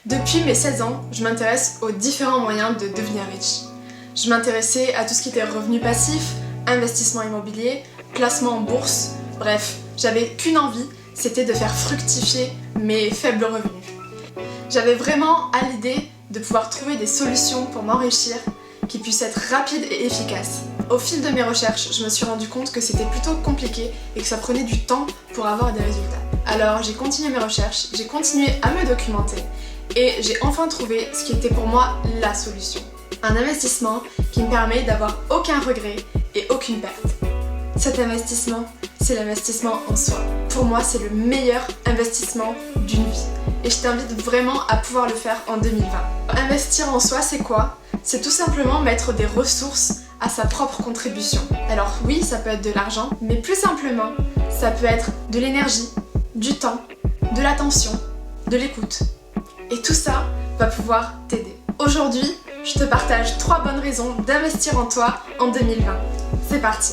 Depuis mes 16 ans, je m'intéresse aux différents moyens de devenir riche. Je m'intéressais à tout ce qui était revenus passifs, investissement immobilier, placement en bourse, bref, j'avais qu'une envie, c'était de faire fructifier mes faibles revenus. J'avais vraiment à l'idée de pouvoir trouver des solutions pour m'enrichir qui puissent être rapides et efficaces. Au fil de mes recherches, je me suis rendu compte que c'était plutôt compliqué et que ça prenait du temps pour avoir des résultats. Alors j'ai continué mes recherches, j'ai continué à me documenter et j'ai enfin trouvé ce qui était pour moi la solution. Un investissement qui me permet d'avoir aucun regret et aucune perte. Cet investissement, c'est l'investissement en soi. Pour moi, c'est le meilleur investissement d'une vie. Et je t'invite vraiment à pouvoir le faire en 2020. Investir en soi, c'est quoi ? C'est tout simplement mettre des ressources à sa propre contribution. Alors oui, ça peut être de l'argent, mais plus simplement, ça peut être de l'énergie, du temps, de l'attention, de l'écoute. Et tout ça va pouvoir t'aider. Aujourd'hui, je te partage 3 bonnes raisons d'investir en toi en 2020. C'est parti!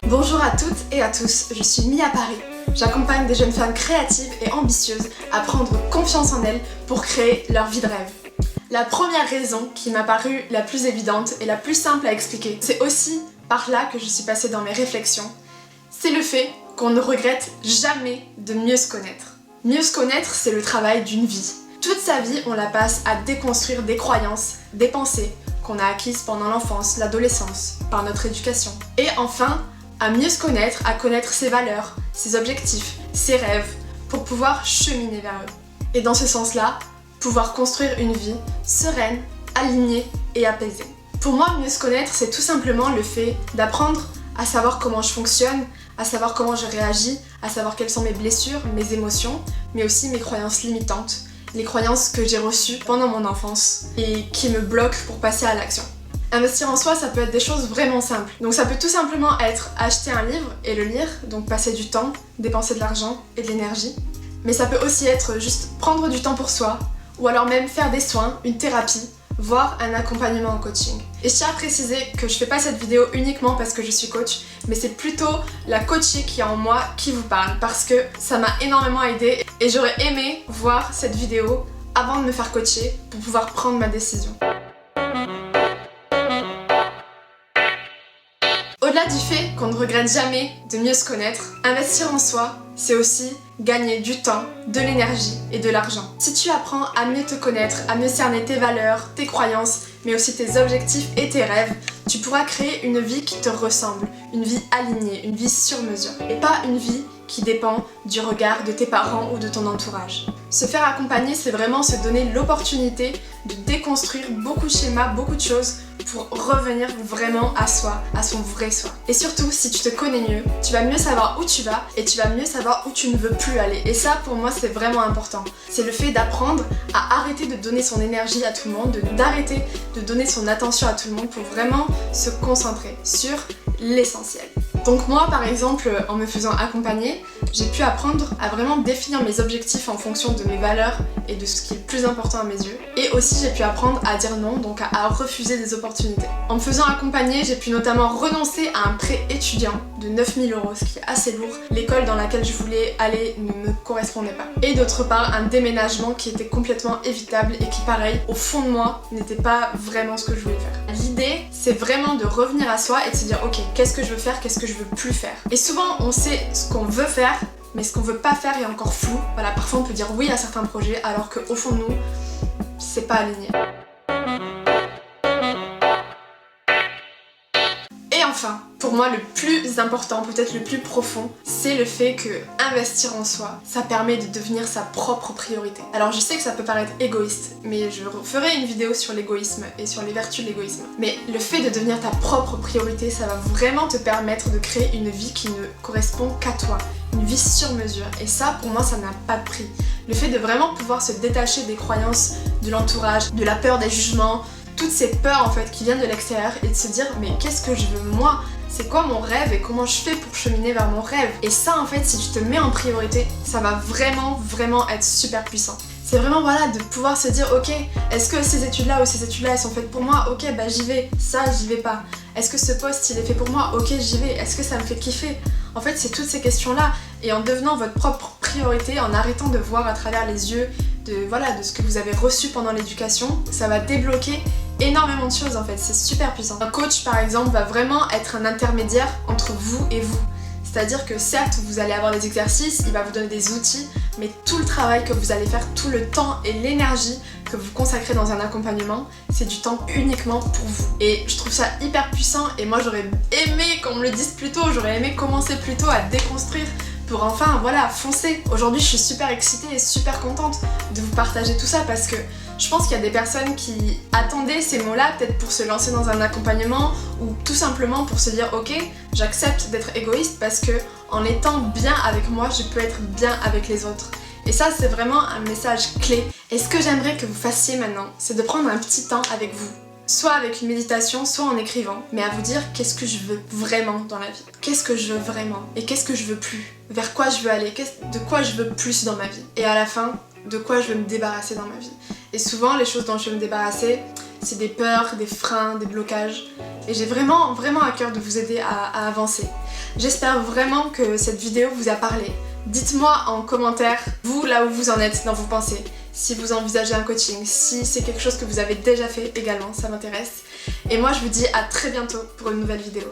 Bonjour à toutes et à tous, je suis Mia Paris. J'accompagne des jeunes femmes créatives et ambitieuses à prendre confiance en elles pour créer leur vie de rêve. La première raison qui m'a paru la plus évidente et la plus simple à expliquer, c'est aussi par là que je suis passée dans mes réflexions, c'est le fait qu'on ne regrette jamais de mieux se connaître. Mieux se connaître, c'est le travail d'une vie. Toute sa vie, on la passe à déconstruire des croyances, des pensées qu'on a acquises pendant l'enfance, l'adolescence, par notre éducation. Et enfin, à mieux se connaître, à connaître ses valeurs, ses objectifs, ses rêves, pour pouvoir cheminer vers eux. Et dans ce sens-là, pouvoir construire une vie sereine, alignée et apaisée. Pour moi, mieux se connaître, c'est tout simplement le fait d'apprendre à savoir comment je fonctionne, à savoir comment je réagis, à savoir quelles sont mes blessures, mes émotions, mais aussi mes croyances limitantes, les croyances que j'ai reçues pendant mon enfance et qui me bloquent pour passer à l'action. Investir en soi, ça peut être des choses vraiment simples. Donc ça peut tout simplement être acheter un livre et le lire, donc passer du temps, dépenser de l'argent et de l'énergie. Mais ça peut aussi être juste prendre du temps pour soi, ou alors même faire des soins, une thérapie, voire un accompagnement en coaching. Et je tiens à préciser que je fais pas cette vidéo uniquement parce que je suis coach, mais c'est plutôt la coachée qui est en moi qui vous parle, parce que ça m'a énormément aidée et j'aurais aimé voir cette vidéo avant de me faire coacher pour pouvoir prendre ma décision. Au-delà du fait qu'on ne regrette jamais de mieux se connaître, investir en soi, c'est aussi gagner du temps, de l'énergie et de l'argent. Si tu apprends à mieux te connaître, à mieux cerner tes valeurs, tes croyances, mais aussi tes objectifs et tes rêves, tu pourras créer une vie qui te ressemble, une vie alignée, une vie sur mesure, et pas une vie qui dépend du regard de tes parents ou de ton entourage. Se faire accompagner, c'est vraiment se donner l'opportunité de déconstruire beaucoup de schémas, beaucoup de choses pour revenir vraiment à soi, à son vrai soi. Et surtout, si tu te connais mieux, tu vas mieux savoir où tu vas et tu vas mieux savoir où tu ne veux plus aller. Et ça, pour moi, c'est vraiment important. C'est le fait d'apprendre à arrêter de donner son énergie à tout le monde, d'arrêter de donner son attention à tout le monde pour vraiment se concentrer sur l'essentiel. Donc moi, par exemple, en me faisant accompagner, j'ai pu apprendre à vraiment définir mes objectifs en fonction de mes valeurs et de ce qui est le plus important à mes yeux. Et aussi, j'ai pu apprendre à dire non, donc à refuser des opportunités. En me faisant accompagner, j'ai pu notamment renoncer à un prêt étudiant de 9 000 €, ce qui est assez lourd. L'école dans laquelle je voulais aller ne me correspondait pas. Et d'autre part, un déménagement qui était complètement évitable et qui, pareil, au fond de moi, n'était pas vraiment ce que je voulais faire. L'idée, c'est vraiment de revenir à soi et de se dire, ok, qu'est-ce que je veux faire, qu'est-ce que je veux plus faire. Et souvent, on sait ce qu'on veut faire, mais ce qu'on veut pas faire est encore flou. Voilà, parfois on peut dire oui à certains projets, alors qu'au fond de nous, c'est pas aligné. Et enfin, pour moi, le plus important, peut-être le plus profond, c'est le fait que investir en soi, ça permet de devenir sa propre priorité. Alors je sais que ça peut paraître égoïste, mais je ferai une vidéo sur l'égoïsme et sur les vertus de l'égoïsme. Mais le fait de devenir ta propre priorité, ça va vraiment te permettre de créer une vie qui ne correspond qu'à toi, une vie sur mesure. Et ça, pour moi, ça n'a pas de prix. Le fait de vraiment pouvoir se détacher des croyances de l'entourage, de la peur des jugements, toutes ces peurs en fait qui viennent de l'extérieur et de se dire mais qu'est-ce que je veux moi ? C'est quoi mon rêve et comment je fais pour cheminer vers mon rêve? Et ça en fait, si tu te mets en priorité, ça va vraiment être super puissant. C'est vraiment voilà de pouvoir se dire ok, est-ce que ces études-là ou ces études-là elles sont faites pour moi? Ok, bah j'y vais, ça j'y vais pas. Est-ce que ce poste il est fait pour moi? Ok, j'y vais. Est-ce que ça me fait kiffer? En fait, c'est toutes ces questions-là et en devenant votre propre priorité, priorité en arrêtant de voir à travers les yeux de ce que vous avez reçu pendant l'éducation. Ça va débloquer énormément de choses en fait, c'est super puissant. Un coach par exemple va vraiment être un intermédiaire entre vous et vous. C'est-à-dire que certes vous allez avoir des exercices, il va vous donner des outils, mais tout le travail que vous allez faire, tout le temps et l'énergie que vous consacrez dans un accompagnement, c'est du temps uniquement pour vous. Et je trouve ça hyper puissant et moi j'aurais aimé qu'on me le dise plus tôt, j'aurais aimé commencer plus tôt à déconstruire pour enfin foncer. Aujourd'hui je suis super excitée et super contente de vous partager tout ça parce que je pense qu'il y a des personnes qui attendaient ces mots-là peut-être pour se lancer dans un accompagnement ou tout simplement pour se dire ok, j'accepte d'être égoïste parce que en étant bien avec moi, je peux être bien avec les autres. Et ça c'est vraiment un message clé. Et ce que j'aimerais que vous fassiez maintenant, c'est de prendre un petit temps avec vous. Soit avec une méditation, soit en écrivant, mais à vous dire qu'est-ce que je veux vraiment dans la vie. Qu'est-ce que je veux vraiment et qu'est-ce que je veux plus. Vers quoi je veux aller, de quoi je veux plus dans ma vie. Et à la fin, de quoi je veux me débarrasser dans ma vie. Et souvent, les choses dont je veux me débarrasser, c'est des peurs, des freins, des blocages. Et j'ai vraiment à cœur de vous aider à avancer. J'espère vraiment que cette vidéo vous a parlé. Dites-moi en commentaire, vous, là où vous en êtes dans vos pensées. Si vous envisagez un coaching, si c'est quelque chose que vous avez déjà fait également, ça m'intéresse. Et moi, je vous dis à très bientôt pour une nouvelle vidéo.